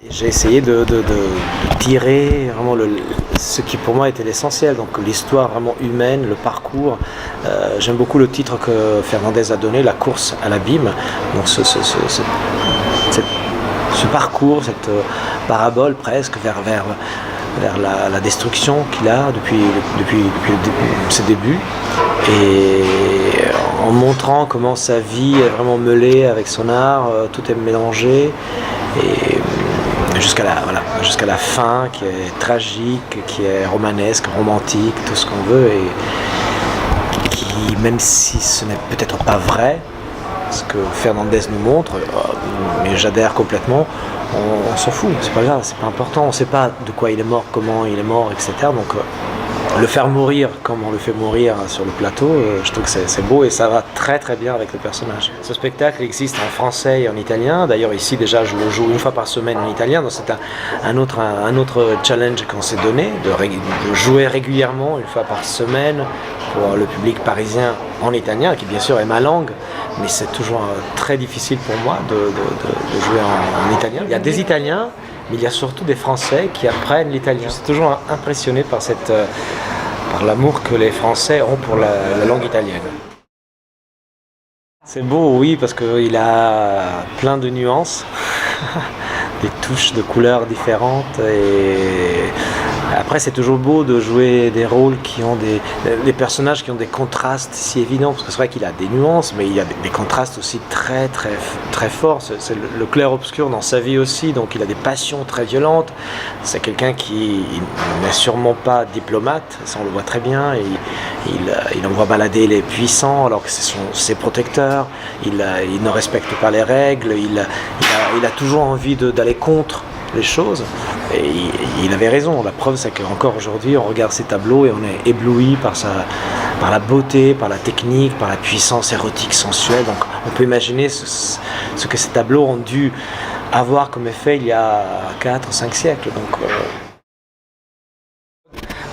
J'ai essayé de tirer vraiment ce qui pour moi était l'essentiel, donc l'histoire vraiment humaine, le parcours. J'aime beaucoup le titre que Fernandez a donné, La course à l'abîme. Donc ce parcours, cette parabole presque vers la destruction qu'il a depuis ses débuts. Et en montrant comment sa vie est vraiment mêlée avec son art, tout est mélangé. Et jusqu'à la fin qui est tragique, qui est romanesque, romantique, tout ce qu'on veut, et qui, même si ce n'est peut-être pas vrai, ce que Fernandez nous montre, mais j'adhère complètement, on s'en fout, c'est pas grave, c'est pas important, on sait pas de quoi il est mort, comment il est mort, etc. Donc le faire mourir comme on le fait mourir sur le plateau, je trouve que c'est beau et ça va très très bien avec le personnage. Ce spectacle existe en français et en italien. D'ailleurs ici déjà je le joue une fois par semaine en italien, donc c'est un autre challenge qu'on s'est donné, de jouer régulièrement une fois par semaine pour le public parisien en italien, qui bien sûr est ma langue, mais c'est toujours très difficile pour moi de jouer en italien. Il y a des Italiens, mais il y a surtout des Français qui apprennent l'italien. Je suis toujours impressionné par l'amour que les Français ont pour la langue italienne. C'est beau, oui, parce qu'il a plein de nuances, des touches de couleurs différentes. Et après, c'est toujours beau de jouer des rôles qui ont des personnages qui ont des contrastes si évidents, parce que c'est vrai qu'il a des nuances, mais il y a des contrastes aussi très très très forts. C'est le clair-obscur dans sa vie aussi, donc il a des passions très violentes. C'est quelqu'un qui n'est sûrement pas diplomate, ça on le voit très bien. Il envoie balader les puissants alors que c'est ses protecteurs. Il ne respecte pas les règles. Il a toujours envie d'aller contre les choses, et il avait raison. La preuve, c'est qu'encore aujourd'hui on regarde ses tableaux et on est ébloui par la beauté, par la technique, par la puissance érotique, sensuelle. Donc on peut imaginer ce que ces tableaux ont dû avoir comme effet il y a 4-5 siècles. Donc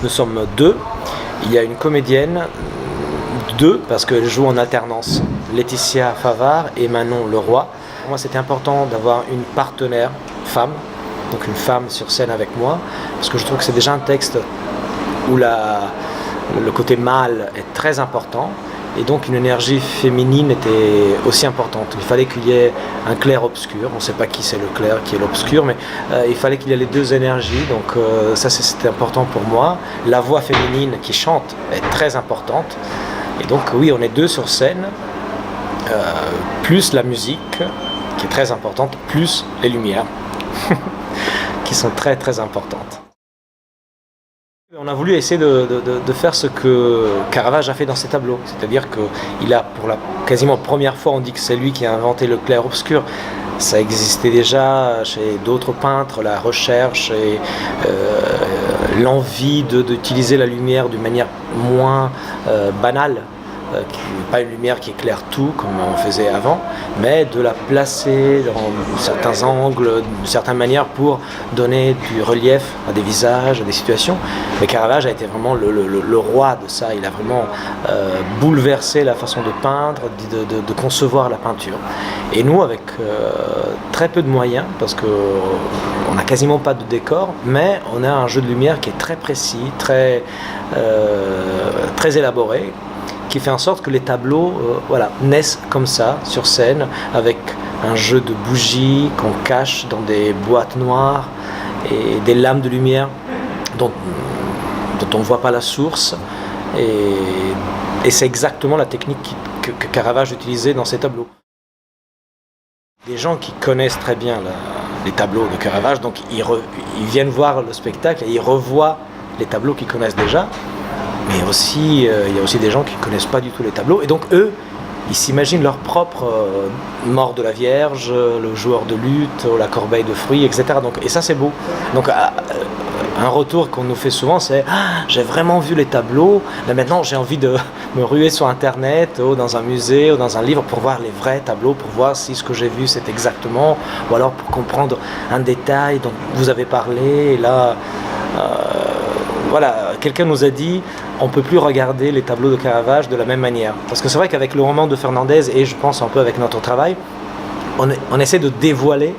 nous sommes deux, il y a une comédienne, deux parce qu'elle joue en alternance, Laetitia Favard et Manon Leroy. Pour moi c'était important d'avoir une partenaire femme, donc une femme sur scène avec moi, parce que je trouve que c'est déjà un texte où le côté mâle est très important, et donc une énergie féminine était aussi importante. Il fallait qu'il y ait un clair-obscur, on ne sait pas qui c'est le clair, qui est l'obscur, mais il fallait qu'il y ait les deux énergies, donc ça c'était important pour moi. La voix féminine qui chante est très importante, et donc oui, on est deux sur scène, plus la musique, qui est très importante, plus les lumières, qui sont très très importantes. On a voulu essayer de faire ce que Caravage a fait dans ses tableaux, c'est-à-dire qu'il a, pour la quasiment première fois, on dit que c'est lui qui a inventé le clair-obscur. Ça existait déjà chez d'autres peintres, la recherche et l'envie d'utiliser la lumière d'une manière moins banale. Pas une lumière qui éclaire tout comme on faisait avant, mais de la placer dans certains angles, d'une certaine manière pour donner du relief à des visages, à des situations. Mais Caravage a été vraiment le roi de ça. Il a vraiment bouleversé la façon de peindre, de concevoir la peinture. Et nous, avec très peu de moyens, parce qu'on n'a quasiment pas de décor, mais on a un jeu de lumière qui est très précis, très élaboré, qui fait en sorte que les tableaux naissent comme ça, sur scène, avec un jeu de bougies qu'on cache dans des boîtes noires et des lames de lumière dont on ne voit pas la source. Et c'est exactement la technique que Caravage utilisait dans ses tableaux. Des gens qui connaissent très bien les tableaux de Caravage, donc ils viennent voir le spectacle et ils revoient les tableaux qu'ils connaissent déjà. Mais aussi, il y a aussi des gens qui ne connaissent pas du tout les tableaux. Et donc eux, ils s'imaginent leur propre mort de la Vierge, le joueur de luth, la corbeille de fruits, etc. Et ça, c'est beau. Donc un retour qu'on nous fait souvent, c'est « j'ai vraiment vu les tableaux, mais maintenant j'ai envie de me ruer sur Internet, ou dans un musée, ou dans un livre, pour voir les vrais tableaux, pour voir si ce que j'ai vu c'est exactement, ou alors pour comprendre un détail dont vous avez parlé. » Et là, voilà, quelqu'un nous a dit on ne peut plus regarder les tableaux de Caravage de la même manière. Parce que c'est vrai qu'avec le roman de Fernandez, et je pense un peu avec notre travail, on essaie de dévoiler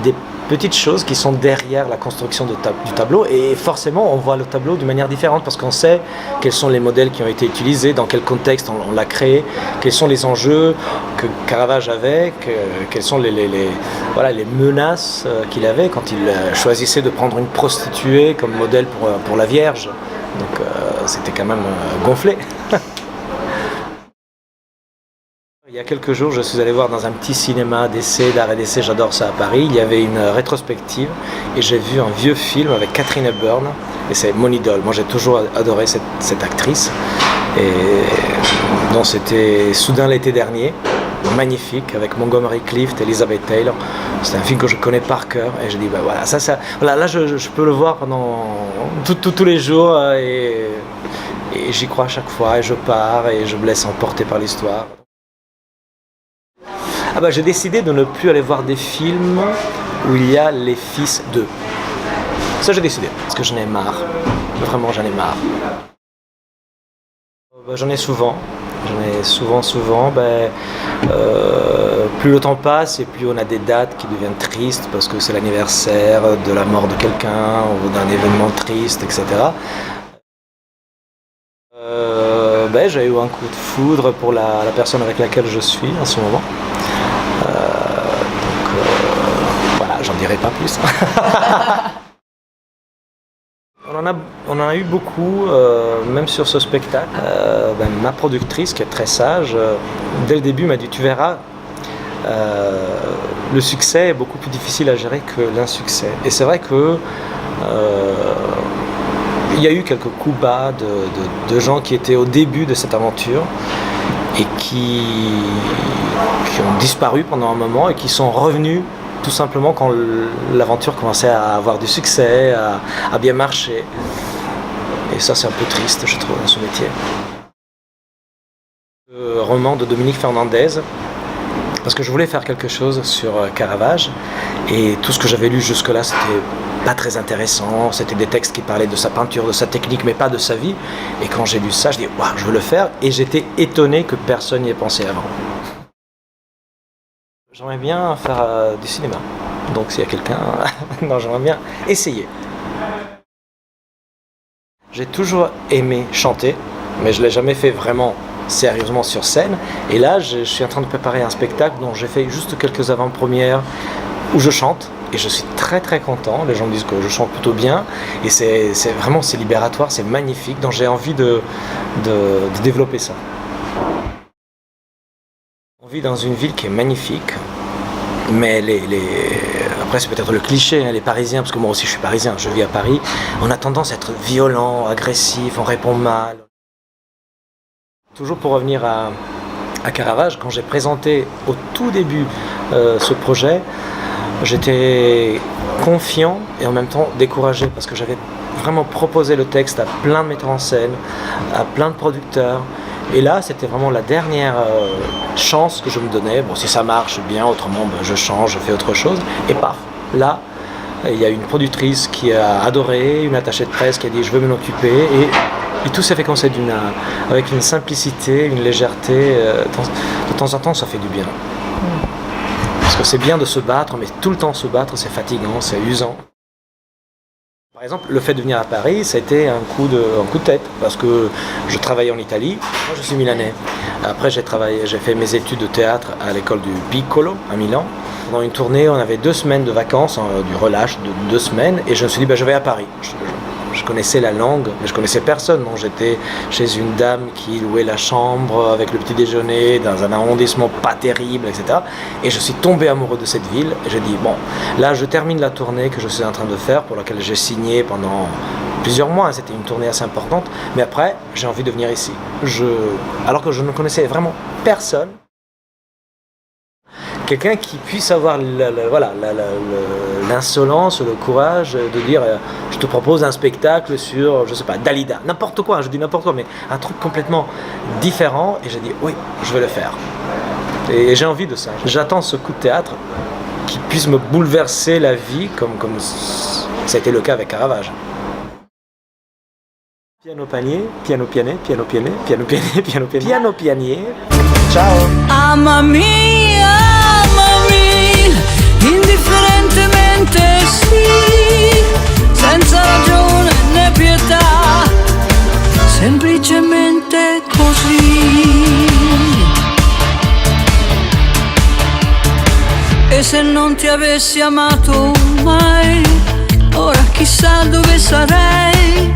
des petites choses qui sont derrière la construction du tableau, et forcément on voit le tableau d'une manière différente parce qu'on sait quels sont les modèles qui ont été utilisés, dans quel contexte on l'a créé, quels sont les enjeux que Caravage avait, quelles sont les menaces qu'il avait quand il choisissait de prendre une prostituée comme modèle pour la Vierge. Donc c'était quand même gonflé. Il y a quelques jours, je suis allé voir dans un petit cinéma d'art et d'essai, j'adore ça à Paris, il y avait une rétrospective et j'ai vu un vieux film avec Katharine Hepburn, et c'est mon idole. Moi j'ai toujours adoré cette actrice, et donc c'était Soudain l'été dernier, magnifique, avec Montgomery Clift, Elizabeth Taylor. C'est un film que je connais par cœur, et je dis bah voilà, voilà, là je peux le voir pendant tous les jours, et j'y crois à chaque fois, et je pars et je me laisse emporter par l'histoire. Ah bah, j'ai décidé de ne plus aller voir des films où il y a les fils d'eux. Ça j'ai décidé, parce que j'en ai marre. Vraiment j'en ai marre. J'en ai souvent. Plus le temps passe et plus on a des dates qui deviennent tristes parce que c'est l'anniversaire de la mort de quelqu'un ou d'un événement triste, etc. J'ai eu un coup de foudre pour la personne avec laquelle je suis en ce moment. Voilà, j'en dirai pas plus. On en a eu beaucoup, même sur ce spectacle. Ma productrice, qui est très sage, dès le début m'a dit tu verras, le succès est beaucoup plus difficile à gérer que l'insuccès. Et c'est vrai que il y a eu quelques coups bas de gens qui étaient au début de cette aventure et qui ont disparu pendant un moment et qui sont revenus tout simplement quand l'aventure commençait à avoir du succès, à bien marcher. Et ça c'est un peu triste, je trouve, dans ce métier. Le roman de Dominique Fernandez, parce que je voulais faire quelque chose sur Caravage, et tout ce que j'avais lu jusque-là c'était pas très intéressant, c'était des textes qui parlaient de sa peinture, de sa technique, mais pas de sa vie. Et quand j'ai lu ça, je dis waouh, je veux le faire, et j'étais étonné que personne n'y ait pensé avant. J'aimerais bien faire du cinéma, donc s'il y a quelqu'un, non, j'aimerais bien essayer. J'ai toujours aimé chanter, mais je ne l'ai jamais fait vraiment sérieusement sur scène. Et là, je suis en train de préparer un spectacle dont j'ai fait juste quelques avant-premières où je chante. Et je suis très très content, les gens me disent que je chante plutôt bien. Et c'est libératoire, c'est magnifique, donc j'ai envie de développer ça. On vit dans une ville qui est magnifique, mais après c'est peut-être le cliché, hein, les Parisiens, parce que moi aussi je suis parisien, je vis à Paris, on a tendance à être violent, agressif, on répond mal. Toujours pour revenir à Caravage, quand j'ai présenté au tout début ce projet, j'étais confiant et en même temps découragé parce que j'avais vraiment proposé le texte à plein de metteurs en scène, à plein de producteurs. Et là, c'était vraiment la dernière chance que je me donnais. Bon, si ça marche bien, autrement, je change, je fais autre chose. Et paf, là, il y a une productrice qui a adoré, une attachée de presse qui a dit « je veux m'en occuper ». Et tout s'est fait comme ça, avec une simplicité, une légèreté. De temps en temps, ça fait du bien. Parce que c'est bien de se battre, mais tout le temps se battre, c'est fatigant, c'est usant. Par exemple, le fait de venir à Paris, ça a été un coup de tête, parce que je travaillais en Italie, moi je suis milanais. Après j'ai fait mes études de théâtre à l'école du Piccolo, à Milan. Pendant une tournée, on avait 2 semaines de vacances, du relâche de 2 semaines, et je me suis dit, je vais à Paris. Je connaissais la langue, mais je connaissais personne. Donc j'étais chez une dame qui louait la chambre avec le petit déjeuner dans un arrondissement pas terrible, etc. Et je suis tombé amoureux de cette ville. Et j'ai dit, bon, là je termine la tournée que je suis en train de faire, pour laquelle j'ai signé pendant plusieurs mois. C'était une tournée assez importante. Mais après, j'ai envie de venir ici. Alors que je ne connaissais vraiment personne. Quelqu'un qui puisse avoir l'insolence, le courage de dire je te propose un spectacle sur, je sais pas, Dalida, n'importe quoi, je dis n'importe quoi, mais un truc complètement différent, et j'ai dit oui, je vais le faire. Et j'ai envie de ça. J'attends ce coup de théâtre qui puisse me bouleverser la vie comme ça a été le cas avec Caravage. Piano panier, piano piané, piano piané, piano piané, piano piané, piano pianier. Ciao. Amami, indifferentemente così. E se non ti avessi amato mai, ora chissà dove sarei.